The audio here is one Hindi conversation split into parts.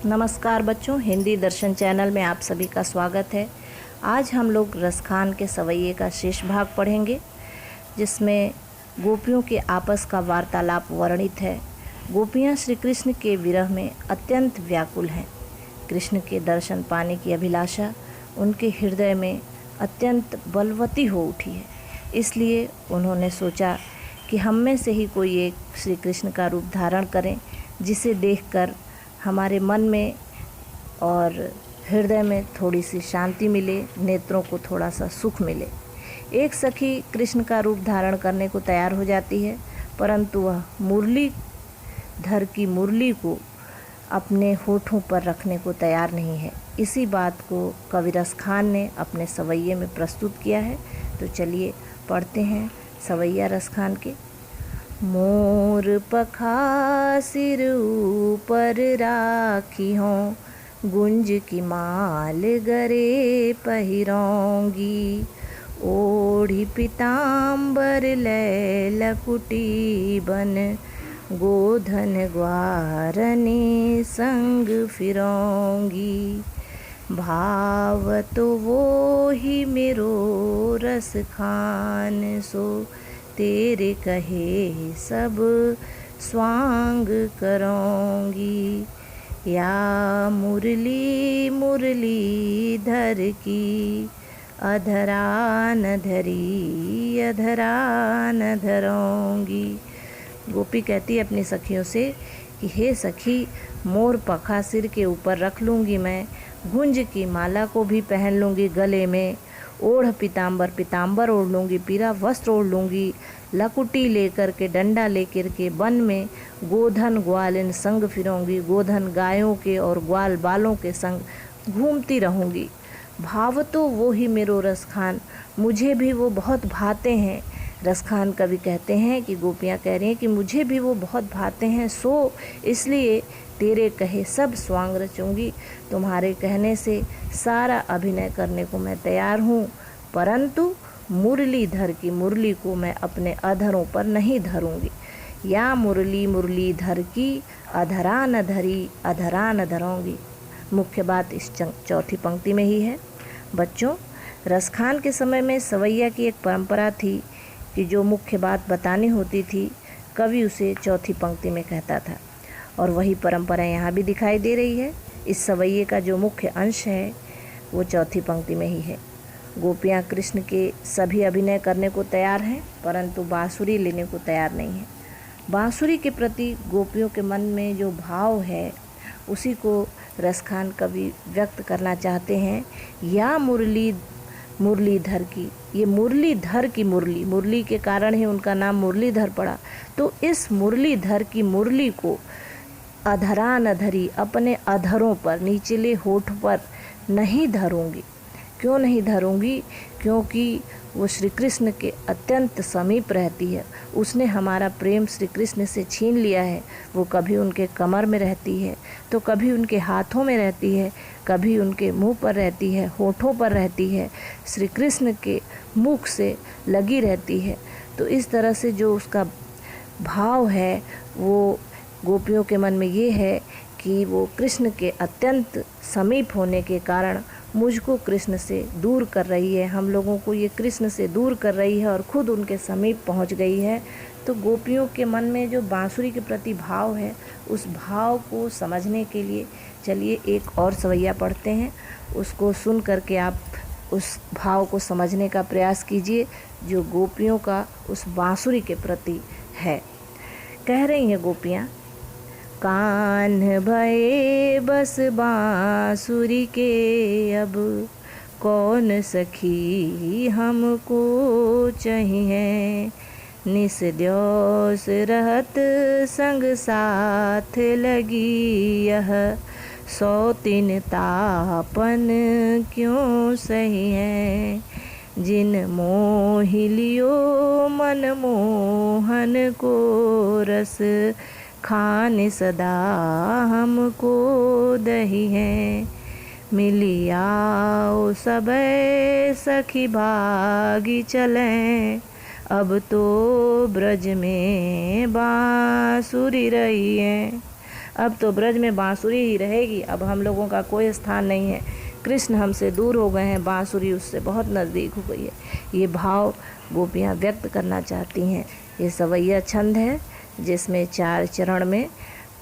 नमस्कार बच्चों, हिंदी दर्शन चैनल में आप सभी का स्वागत है। आज हम लोग रसखान के सवैये का शेष भाग पढ़ेंगे, जिसमें गोपियों के आपस का वार्तालाप वर्णित है। गोपियाँ श्री कृष्ण के विरह में अत्यंत व्याकुल हैं। कृष्ण के दर्शन पाने की अभिलाषा उनके हृदय में अत्यंत बलवती हो उठी है। इसलिए उन्होंने सोचा कि हम में से ही कोई एक श्री कृष्ण का रूप धारण करें, जिसे देखकर हमारे मन में और हृदय में थोड़ी सी शांति मिले, नेत्रों को थोड़ा सा सुख मिले। एक सखी कृष्ण का रूप धारण करने को तैयार हो जाती है, परंतु वह मुरलीधर की मुरली को अपने होठों पर रखने को तैयार नहीं है। इसी बात को कवि रसखान ने अपने सवैये में प्रस्तुत किया है। तो चलिए पढ़ते हैं सवैया रसखान के। मोर पखा सिर ऊपर राखी हों, गुंज की माल गरे पहिरोंगी। ओढ़ी पीताम्बर लकुटी बन, गोधन ग्वारने संग फिरोंगी। भाव तो वो ही मेरो रस खान, सो तेरे कहे सब स्वांग करोंगी। या मुरली मुरली धर की, अधरा न धरी अधरा न धरोंगी। गोपी कहती है अपनी सखियों से कि हे सखी, मोर पखा सिर के ऊपर रख लूँगी मैं, गुंज की माला को भी पहन लूँगी गले में, ओढ़ पीताम्बर ओढ़ लूँगी, पीरा वस्त्र ओढ़ लूँगी, लकुटी लेकर के डंडा लेकर के वन में गोधन ग्वालिन संग फिरूंगी। गोधन गायों के और ग्वाल बालों के संग घूमती रहूँगी। भाव तो वो ही मेरो रसखान, मुझे भी वो बहुत भाते हैं। रसखान कवि कहते हैं कि गोपियाँ कह रही हैं कि मुझे भी वो बहुत भाते हैं, सो इसलिए तेरे कहे सब स्वांग रचूँगी। तुम्हारे कहने से सारा अभिनय करने को मैं तैयार हूँ, परंतु मुरलीधर की मुरली को मैं अपने अधरों पर नहीं धरूँगी। या मुरली मुरलीधर की, अधरा न धरी अधरा न धरोंगी। मुख्य बात इस चौथी पंक्ति में ही है। बच्चों, रसखान के समय में सवैया की एक परंपरा थी कि जो मुख्य बात बतानी होती थी, कवि उसे चौथी पंक्ति में कहता था, और वही परंपरा यहाँ भी दिखाई दे रही है। इस सवैये का जो मुख्य अंश है वो चौथी पंक्ति में ही है। गोपियाँ कृष्ण के सभी अभिनय करने को तैयार हैं, परंतु बांसुरी लेने को तैयार नहीं है। बांसुरी के प्रति गोपियों के मन में जो भाव है, उसी को रसखान कवि व्यक्त करना चाहते हैं। या मुरलीधर की, ये मुरलीधर की मुरली, मुरली के कारण ही उनका नाम मुरलीधर पड़ा। तो इस मुरलीधर की मुरली को अधरा न धरी, अपने अधरों पर, निचले होठ पर नहीं धरूंगी। क्यों नहीं धरूंगी? क्योंकि वो श्री कृष्ण के अत्यंत समीप रहती है। उसने हमारा प्रेम श्री कृष्ण से छीन लिया है। वो कभी उनके कमर में रहती है, तो कभी उनके हाथों में रहती है, कभी उनके मुंह पर रहती है, होठों पर रहती है, श्री कृष्ण के मुख से लगी रहती है। तो इस तरह से जो उसका भाव है, वो गोपियों के मन में ये है कि वो कृष्ण के अत्यंत समीप होने के कारण मुझको कृष्ण से दूर कर रही है, हम लोगों को ये कृष्ण से दूर कर रही है और खुद उनके समीप पहुंच गई है। तो गोपियों के मन में जो बांसुरी के प्रति भाव है, उस भाव को समझने के लिए चलिए एक और सवैया पढ़ते हैं। उसको सुन करके आप उस भाव को समझने का प्रयास कीजिए जो गोपियों का उस बांसुरी के प्रति है। कह रही हैं गोपियाँ, कान भये बस बांसुरी के, अब कौन सखी हमको चाहिए। निस द्योस रहत संग साथ लगी, यह सौतीन तापन क्यों सही है। जिन मोहि लियो मन मोहन को, रस खान सदा हमको दही है। मिलियाओ सबे सखी भागी चलें, अब तो ब्रज में बांसुरी रही है। अब तो ब्रज में बांसुरी ही रहेगी, अब हम लोगों का कोई स्थान नहीं है। कृष्ण हमसे दूर हो गए हैं, बांसुरी उससे बहुत नज़दीक हो गई है। ये भाव गोपियाँ व्यक्त करना चाहती हैं। ये सवैया छंद है जिसमें 4 चरण में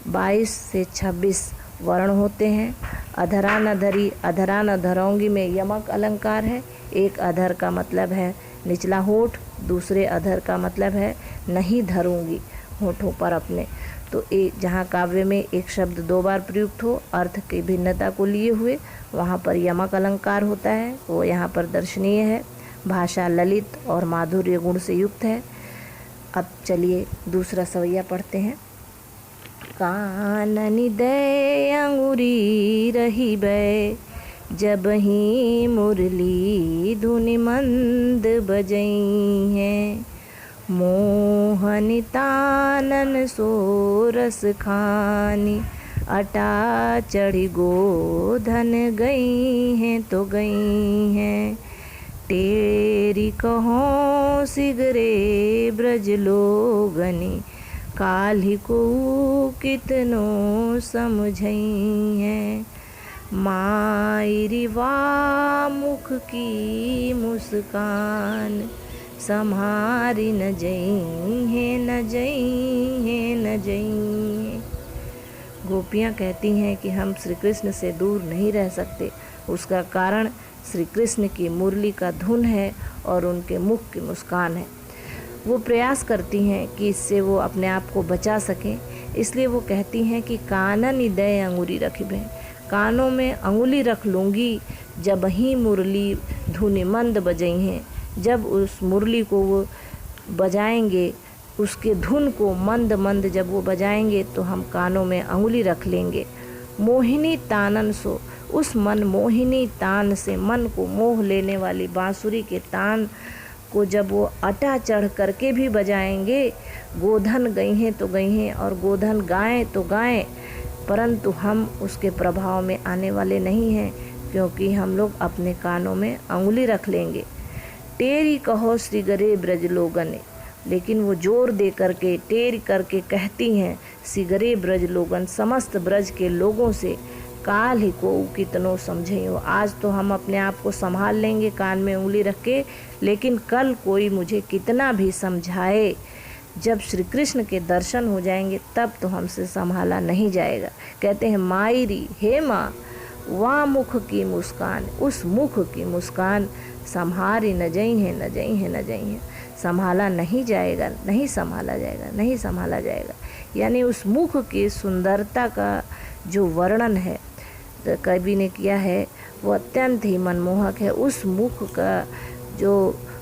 22 से 26 वर्ण होते हैं। अधरा न धरी, अधरा न धरोंगी में यमक अलंकार है। एक अधर का मतलब है निचला होठ, दूसरे अधर का मतलब है नहीं धरूंगी होठों पर अपने। तो एक जहाँ काव्य में एक शब्द 2 बार प्रयुक्त हो अर्थ की भिन्नता को लिए हुए, वहाँ पर यमक अलंकार होता है, वो यहाँ पर दर्शनीय है। भाषा ललित और माधुर्य गुण से युक्त है। अब चलिए दूसरा सवैया पढ़ते हैं। काननि दे अंगुरी रही बै, जब ही मुरली धुनि मंद बजई है। मोहनि तानन सोरस खानी, अटा चढ़ी गोधन गई हैं तो गई हैं। टेरी कहो सिगरे ब्रज लोगनी, काल्हि को कितनो समझई है। मायरी वा मुख की मुस्कान, सम्हारी न जई है न जई है न जई है। गोपियाँ कहती हैं कि हम श्री कृष्ण से दूर नहीं रह सकते। उसका कारण श्री कृष्ण की मुरली का धुन है और उनके मुख की मुस्कान है। वो प्रयास करती हैं कि इससे वो अपने आप को बचा सकें, इसलिए वो कहती हैं कि कानन दय अंगुरी रखिबे, कानों में अंगुली रख लूँगी जब ही मुरली धुनि मंद बजई हैं। जब उस मुरली को वो बजाएंगे, उसके धुन को मंद मंद जब वो बजाएंगे तो हम कानों में अंगुली रख लेंगे। मोहिनी तानन सो, उस मन मोहिनी तान से मन को मोह लेने वाली बांसुरी के तान को जब वो अटा चढ़ करके भी बजाएंगे। गोधन गई हैं तो गई हैं और गोधन गाएं तो गाएं, परंतु हम उसके प्रभाव में आने वाले नहीं हैं, क्योंकि हम लोग अपने कानों में अंगुली रख लेंगे। टेरी कहो श्री गरे ब्रज लोगन, लेकिन वो जोर दे करके टेर करके कहती हैं सिगरे ब्रज लोगन, समस्त ब्रज के लोगों से। काल ही को कितनो समझे हो, आज तो हम अपने आप को संभाल लेंगे कान में उंगली रख के, लेकिन कल कोई मुझे कितना भी समझाए, जब श्री कृष्ण के दर्शन हो जाएंगे तब तो हमसे संभाला नहीं जाएगा। कहते हैं मायरी, हे माँ, वहाँ मुख की मुस्कान, उस मुख की मुस्कान संहारी न जई है न जई है न जई है, संभाला नहीं जाएगा, नहीं संभाला जाएगा, नहीं संभाला जाएगा। यानी उस मुख की सुंदरता का जो वर्णन है कवि ने किया है वो अत्यंत ही मनमोहक है। उस मुख का जो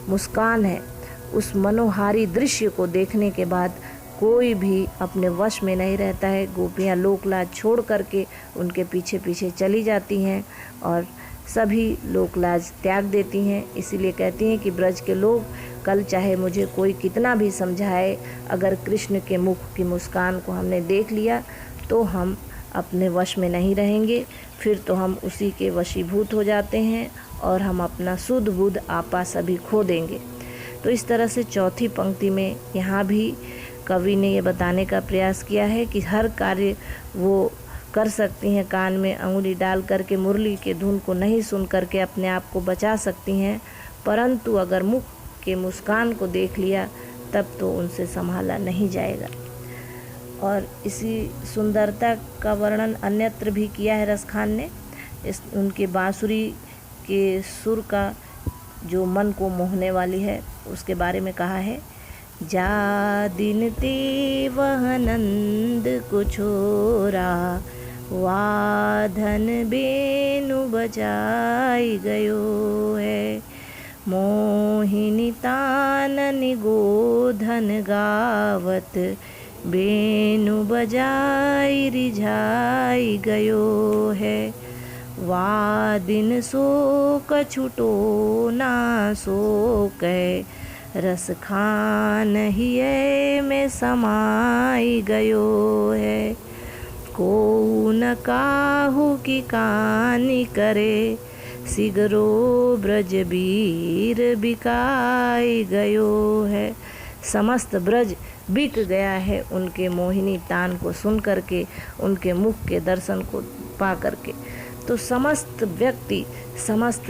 मुस्कान है, उस मनोहारी दृश्य को देखने के बाद कोई भी अपने वश में नहीं रहता है। गोपियाँ लोकलाज छोड़ करके उनके पीछे पीछे चली जाती हैं और सभी लोकलाज त्याग देती हैं। इसीलिए कहती हैं कि ब्रज के लोग कल चाहे मुझे कोई कितना भी समझाए, अगर कृष्ण के मुख की मुस्कान को हमने देख लिया तो हम अपने वश में नहीं रहेंगे, फिर तो हम उसी के वशीभूत हो जाते हैं और हम अपना सुध बुध आपा सभी खो देंगे। तो इस तरह से चौथी पंक्ति में यहाँ भी कवि ने ये बताने का प्रयास किया है कि हर कार्य वो कर सकती हैं, कान में अंगुली डाल करके मुरली के धुन को नहीं सुन करके अपने आप को बचा सकती हैं, परंतु अगर मुख के मुस्कान को देख लिया तब तो उनसे संभाला नहीं जाएगा। और इसी सुंदरता का वर्णन अन्यत्र भी किया है रसखान ने। इस उनके बांसुरी के सुर का जो मन को मोहने वाली है उसके बारे में कहा है। जा दिन ते वह नंद को छोरा, वाधन बेनु बजाई गयो है। मोहिनी तानन गोधन गावत, बेनु बजाई रिझाई गयो है। वादिन सो कछुटो ना सो कै, रस खान हिये में समाई गयो है। को न काहू की कानी करे, सिगरो ब्रज बीर बिकाई गयो है। समस्त ब्रज बिक गया है उनके मोहिनी तान को सुन करके, उनके मुख के दर्शन को पा करके। तो समस्त व्यक्ति, समस्त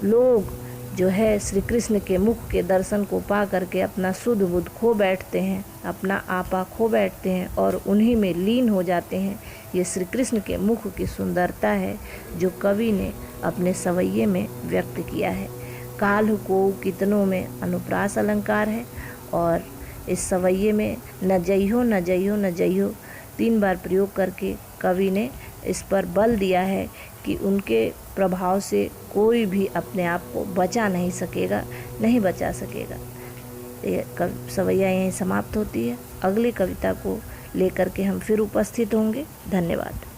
लोग जो है श्री कृष्ण के मुख के दर्शन को पा करके अपना शुद्ध बुद्ध खो बैठते हैं, अपना आपा खो बैठते हैं और उन्हीं में लीन हो जाते हैं। ये श्री कृष्ण के मुख की सुंदरता है जो कवि ने अपने सवैये में व्यक्त किया है। काल्ह को कितनों में अनुप्रास अलंकार है और इस सवैये में न जइहो न जइहो न जइहो 3 बार प्रयोग करके कवि ने इस पर बल दिया है कि उनके प्रभाव से कोई भी अपने आप को बचा नहीं सकेगा, नहीं बचा सकेगा। ये सवैया यहीं समाप्त होती है। अगली कविता को लेकर के हम फिर उपस्थित होंगे। धन्यवाद।